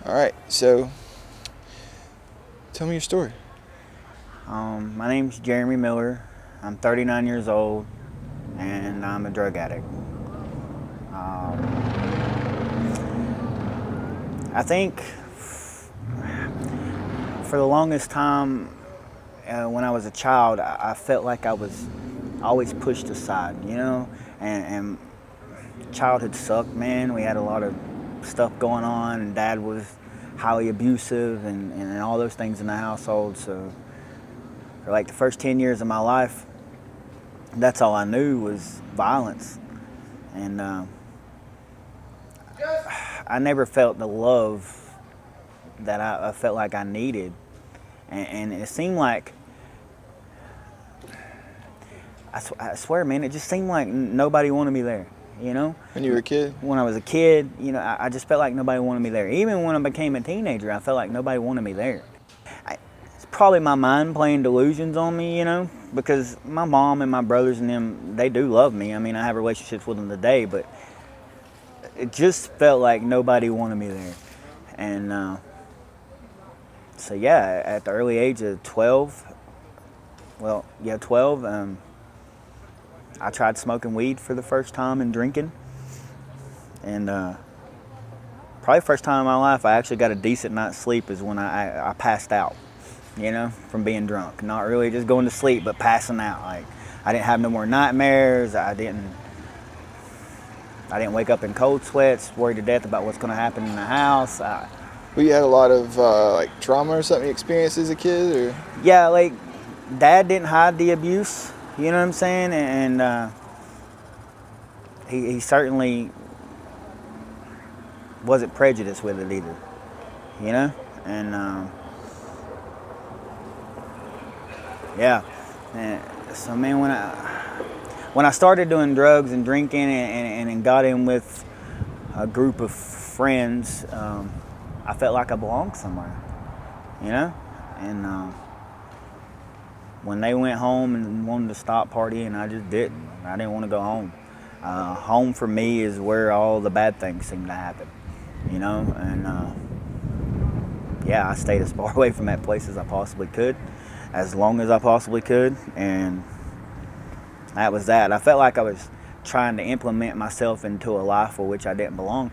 All right, so tell me your story. My name's Jeremy Miller. I'm 39 years old, and I'm a drug addict. I think for the longest time, when I was a child, I felt like I was always pushed aside, and childhood sucked, man. We had a lot of stuff going on, and Dad was highly abusive and all those things in the household. So for like the first 10 years of my life, that's all I knew was violence. And I never felt the love that I felt like I needed. And it seemed like, I swear, man, it just seemed like nobody wanted me there, When you were a kid? When I was a kid, I just felt like nobody wanted me there. Even when I became a teenager, I felt like nobody wanted me there. It's probably my mind playing delusions on me, because my mom and my brothers and them, they do love me. I mean, I have relationships with them today, but it just felt like nobody wanted me there. And so yeah, at the early age of 12, 12, I tried smoking weed for the first time and drinking. And probably the first time in my life I actually got a decent night's sleep is when I passed out, from being drunk. Not really just going to sleep, but passing out. Like, I didn't have no more nightmares. I didn't wake up in cold sweats, worried to death about what's going to happen in the house. Well, you had a lot of like trauma or something you experienced as a kid, or? Yeah, like Dad didn't hide the abuse, you know what I'm saying? And he certainly wasn't prejudiced with it either, And yeah, and so man, when I started doing drugs and drinking and got in with a group of friends, I felt like I belonged somewhere, And when they went home and wanted to stop partying, I just didn't. I didn't want to go home. Home for me is where all the bad things seem to happen, And yeah, I stayed as far away from that place as I possibly could, as long as I possibly could, and that was that. I felt like I was trying to implement myself into a life for which I didn't belong.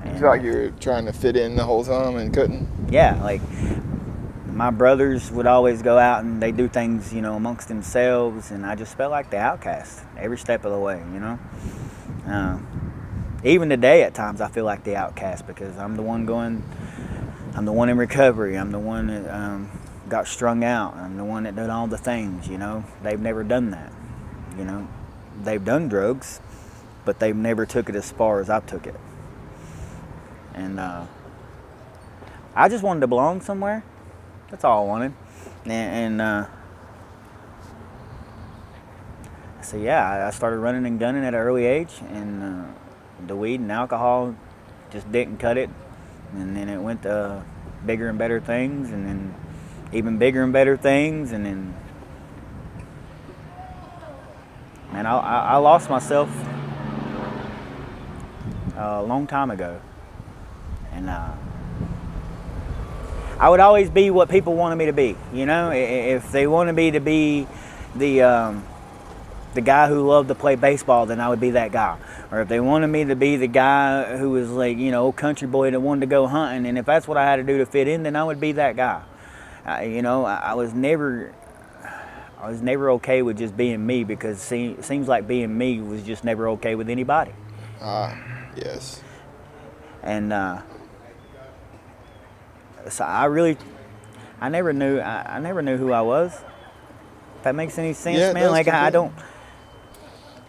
You felt like you were trying to fit in the whole time and couldn't? Yeah, like my brothers would always go out and they do things, amongst themselves, and I just felt like the outcast every step of the way, Even today, at times, I feel like the outcast because I'm the one in recovery. I'm the one that got strung out. I'm the one that did all the things, They've never done that, They've done drugs, but they've never took it as far as I took it. And I just wanted to belong somewhere. That's all I wanted. And so yeah, I started running and gunning at an early age, and the weed and alcohol just didn't cut it. And then it went to bigger and better things, and then even bigger and better things, and then, man, I lost myself a long time ago. And I would always be what people wanted me to be, If they wanted me to be the guy who loved to play baseball, then I would be that guy. Or if they wanted me to be the guy who was like, old country boy that wanted to go hunting, and if that's what I had to do to fit in, then I would be that guy. I was never okay with just being me, because it seems like being me was just never okay with anybody. Yes. And so I never knew who I was. If that makes any sense, Yeah, man. Like, I don't.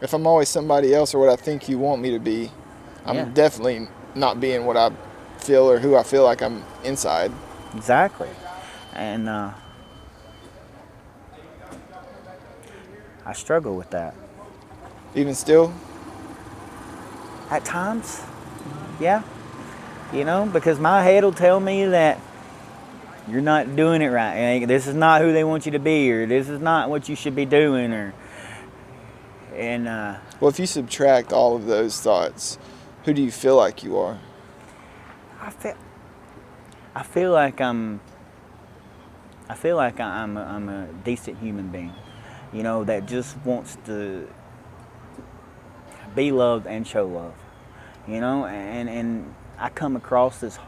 If I'm always somebody else or what I think you want me to be, I'm definitely not being what I feel or who I feel like I'm inside. Exactly. And I struggle with that. Even still? At times, yeah. Because my head will tell me that you're not doing it right. This is not who they want you to be, or this is not what you should be doing, Well, if you subtract all of those thoughts, who do you feel like you are? I feel like I'm a decent human being, you know, that just wants to be loved and show love, you know, and I come across as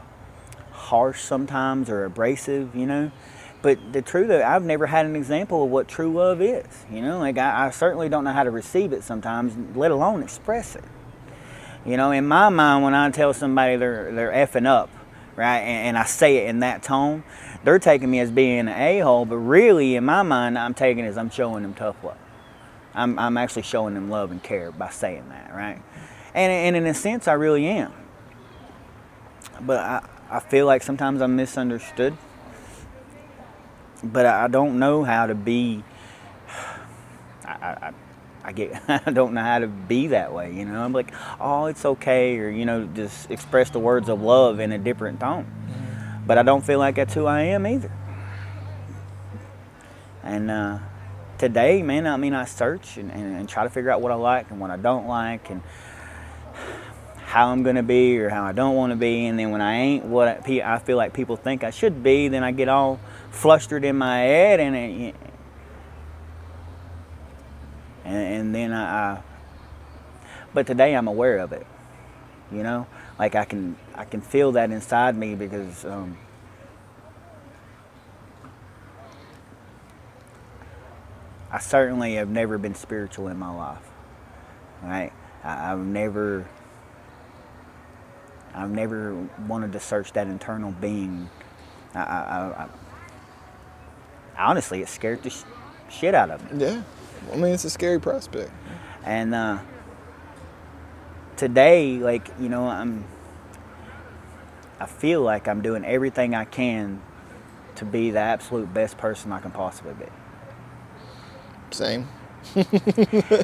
harsh sometimes or abrasive, you know, but the truth of it, I've never had an example of what true love is, you know, like I certainly don't know how to receive it sometimes, let alone express it. You know, in my mind, when I tell somebody they're effing up, right, and I say it in that tone, they're taking me as being an a-hole, but really, in my mind, I'm taking it as I'm showing them tough love. I'm actually showing them love and care by saying that, right? And in a sense, I really am. But I feel like sometimes I'm misunderstood. But I don't know how to be. I don't know how to be that way, you know. I'm like, oh, it's okay, or, you know, just express the words of love in a different tone. But I don't feel like that's who I am either. And today, man, I mean, I search and try to figure out what I like and what I don't like, and how I'm gonna be or how I don't want to be. And then when I ain't what I feel like people think I should be, then I get all flustered in my head, and then but today I'm aware of it, you know, like I can feel that inside me, because I certainly have never been spiritual in my life, right? I've never wanted to search that internal being. Honestly, it scared the shit out of me. Yeah. I mean, it's a scary prospect. And today, like, you know, I feel like I'm doing everything I can to be the absolute best person I can possibly be. Same.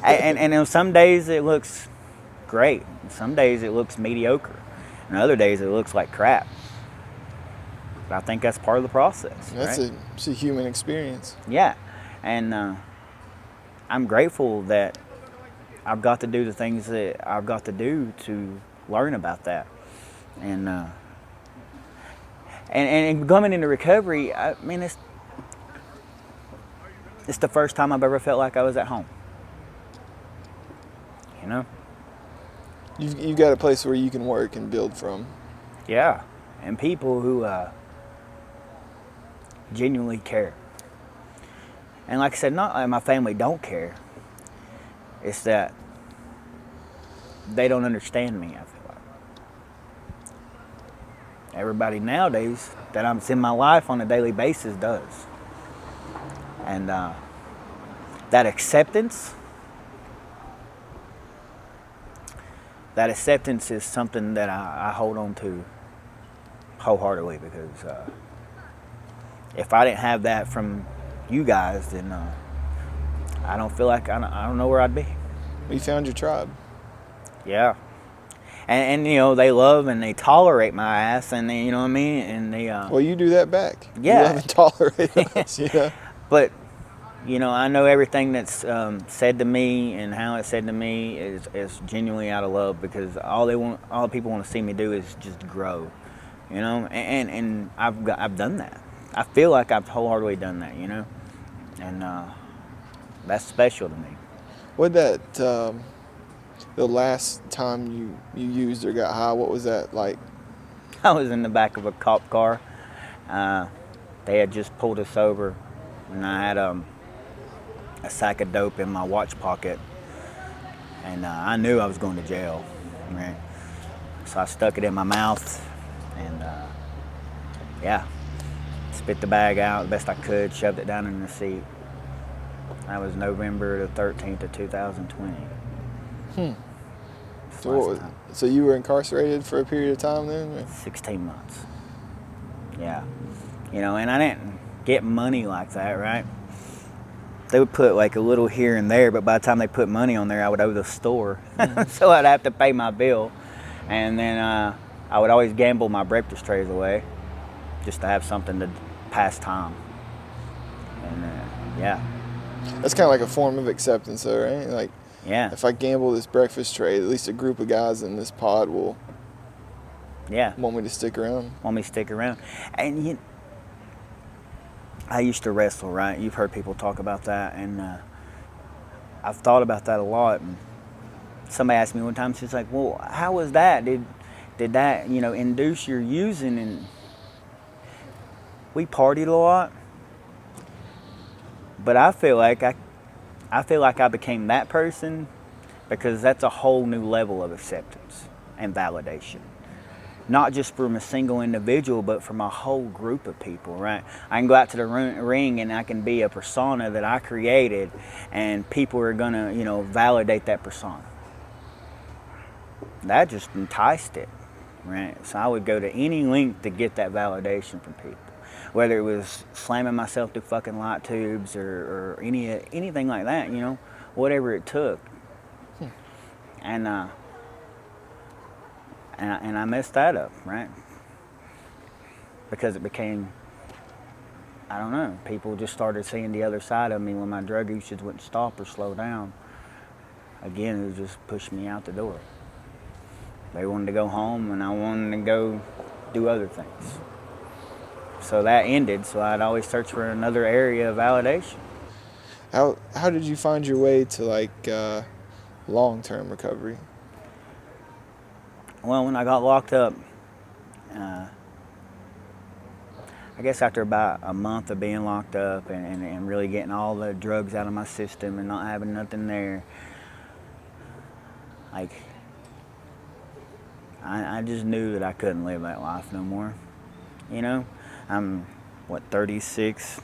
and on some days it looks great. Some days it looks mediocre. And other days it looks like crap. But I think that's part of the process. It's a human experience. Yeah. And I'm grateful that I've got to do the things that I've got to do to learn about that. And coming into recovery, I mean, it's the first time I've ever felt like I was at home. You know? You've got a place where you can work and build from. Yeah. And people who genuinely care. And like I said, not like my family don't care. It's that they don't understand me, I feel like. Everybody nowadays that I'm in my life on a daily basis does. And that acceptance is something that I hold on to wholeheartedly, because if I didn't have that from you guys, then I don't feel like I don't know where I'd be. You found your tribe. Yeah. And you know, they love and they tolerate my ass, and they, you know what I mean, and they well, you do that back. Yeah. You love and tolerate us, you know. But you know, I know everything that's said to me and how it's said to me is genuinely out of love, because all people want to see me do is just grow, you know. And I've done that. I feel like I've wholeheartedly done that, you know, and that's special to me. What that the last time you used or got high, what was that like? I was in the back of a cop car. They had just pulled us over, and I had a sack of dope in my watch pocket, and I knew I was going to jail, right? So I stuck it in my mouth, and yeah, spit the bag out the best I could, shoved it down in the seat. That was November the 13th of 2020. So you were incarcerated for a period of time then? 16 months. Yeah. You know, and I didn't get money like that, right? They would put like a little here and there, but by the time they put money on there, I would owe the store. So I'd have to pay my bill. And then I would always gamble my breakfast trays away just to have something to pass time. And yeah. That's kind of like a form of acceptance though, right? Like, yeah. If I gamble this breakfast tray, at least a group of guys in this pod will Yeah. Want me to stick around. Want me to stick around. And I used to wrestle, right? You've heard people talk about that, and I've thought about that a lot. And somebody asked me one time, she's like, well, how was that? Did that, induce your using? And we partied a lot, but I feel like I became that person because that's a whole new level of acceptance and validation. Not just from a single individual, but from a whole group of people, right? I can go out to the ring and I can be a persona that I created, and people are gonna, validate that persona. That just enticed it, right? So I would go to any length to get that validation from people. Whether it was slamming myself through fucking light tubes or anything like that, whatever it took. And I messed that up, right? Because it became, I don't know, people just started seeing the other side of me when my drug usage wouldn't stop or slow down. Again, it was just pushing me out the door. They wanted to go home and I wanted to go do other things. So that ended, so I'd always search for another area of validation. How did you find your way to long-term recovery? Well, when I got locked up, I guess after about a month of being locked up and really getting all the drugs out of my system and not having nothing there, I just knew that I couldn't live that life no more. I'm 36,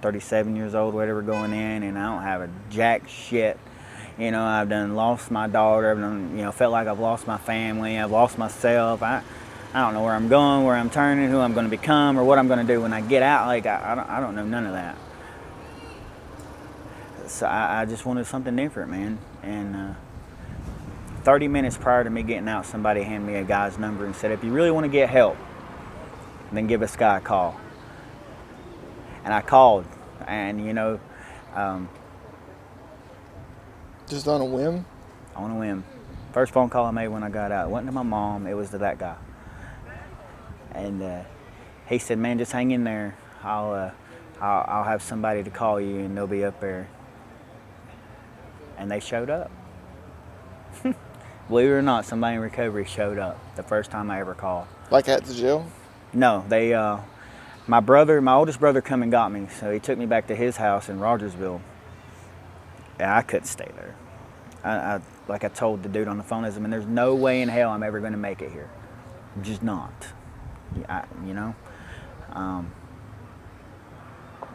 37 years old, whatever, going in, and I don't have a jack shit. I've done lost my daughter. I've done, felt like I've lost my family. I've lost myself. I don't know where I'm going, where I'm turning, who I'm going to become, or what I'm going to do when I get out. I don't know none of that. So I just wanted something different, man. And 30 minutes prior to me getting out, somebody handed me a guy's number and said, if you really want to get help, then give this guy a call. And I called, and just on a whim? On a whim. First phone call I made when I got out. It wasn't to my mom, it was to that guy. And he said, man, just hang in there. I'll have somebody to call you and they'll be up there. And they showed up. Believe it or not, somebody in recovery showed up the first time I ever called. Like at the jail? No, my oldest brother come and got me, so he took me back to his house in Rogersville. And I couldn't stay there. Like I told the dude on the phone, there's no way in hell I'm ever going to make it here. I'm just not.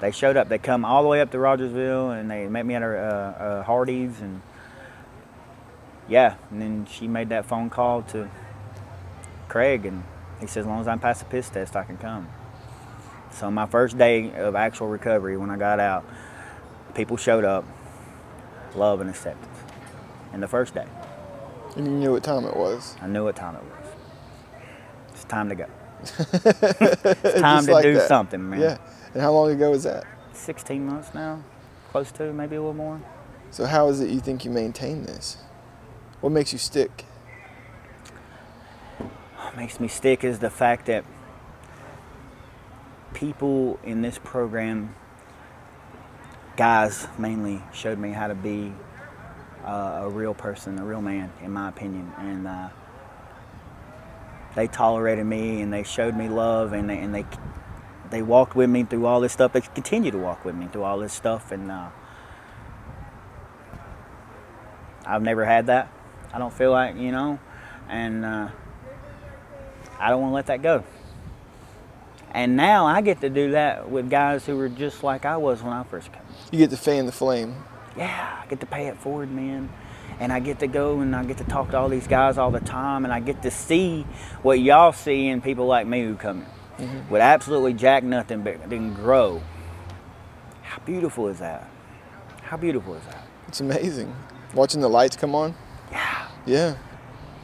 They showed up. They come all the way up to Rogersville, and they met me at a Hardee's, and and then she made that phone call to Craig, and he said, as long as I'm past the piss test, I can come. So my first day of actual recovery, when I got out, people showed up, love and acceptance. And the first day. And you knew what time it was? I knew what time it was. It's time to go. It's time to do something, man. Yeah. And how long ago was that? 16 months now, close to, maybe a little more. So how is it you think you maintain this? What makes you stick? What makes me stick is the fact that people in this program, guys mainly, showed me how to be a real person, a real man, in my opinion. And they tolerated me, and they showed me love, and they walked with me through all this stuff. They continue to walk with me through all this stuff, and I've never had that. I don't feel like, and I don't want to let that go. And now I get to do that with guys who were just like I was when I first came. You get to fan the flame. Yeah, I get to pay it forward, man. And I get to go and I get to talk to all these guys all the time, and I get to see what y'all see in people like me who come in with absolutely jack nothing but then grow. How beautiful is that? How beautiful is that? It's amazing. Watching the lights come on? Yeah. Yeah.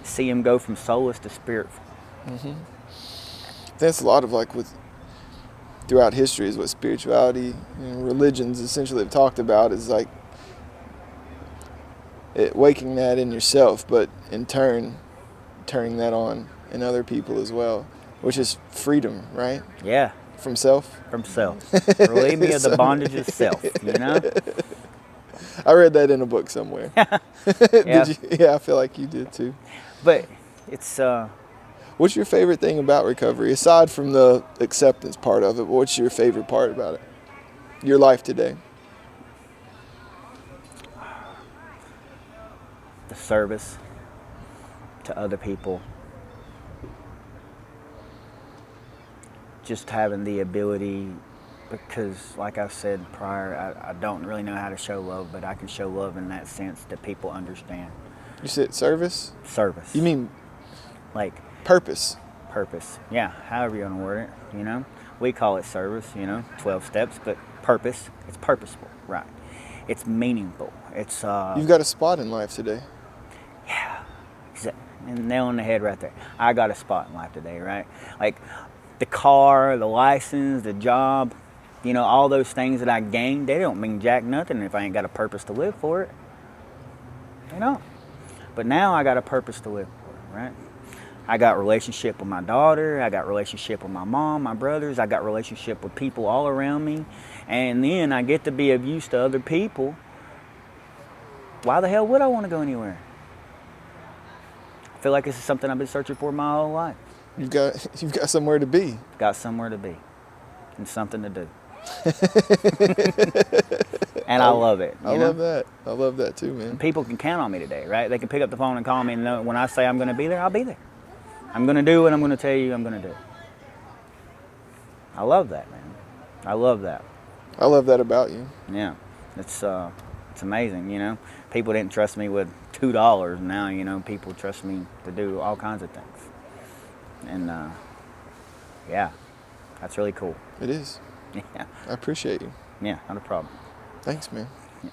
See them go from soulless to spiritful. That's a lot of throughout history is what spirituality and religions essentially have talked about, is waking that in yourself, but in turn turning that on in other people as well, which is freedom, right? Yeah. From self? From self. Relieve me of the bondage of self, you know? I read that in a book somewhere. Yeah. Did you? Yeah, I feel like you did too. But it's, What's your favorite thing about recovery? Aside from the acceptance part of it, what's your favorite part about it? Your life today? the service to other people. Just having the ability, because like I said prior, I don't really know how to show love, but I can show love in that sense that people understand. You said service? Service. You mean like purpose? Purpose. Yeah, however you want to word it, you know. We call it service, 12 steps, but purpose, it's purposeful, right? It's meaningful. It's You've got a spot in life today. Yeah. And nail on the head right there. I got a spot in life today, right? Like the car, the license, the job, all those things that I gained, they don't mean jack nothing if I ain't got a purpose to live for it. They don't. But now I got a purpose to live for, right? I got relationship with my daughter. I got relationship with my mom, my brothers. I got relationship with people all around me. And then I get to be of use to other people. Why the hell would I want to go anywhere? I feel like this is something I've been searching for my whole life. You've got somewhere to be. Got somewhere to be. And something to do. And I love it. I love that. I love that too, man. And people can count on me today, right? They can pick up the phone and call me and know when I say I'm going to be there, I'll be there. I'm going to do what I'm going to tell you I'm going to do. I love that, man. I love that. I love that about you. Yeah. It's amazing, People didn't trust me with $2. Now, people trust me to do all kinds of things. And, yeah, that's really cool. It is. Yeah. I appreciate you. Yeah, not a problem. Thanks, man. Yeah.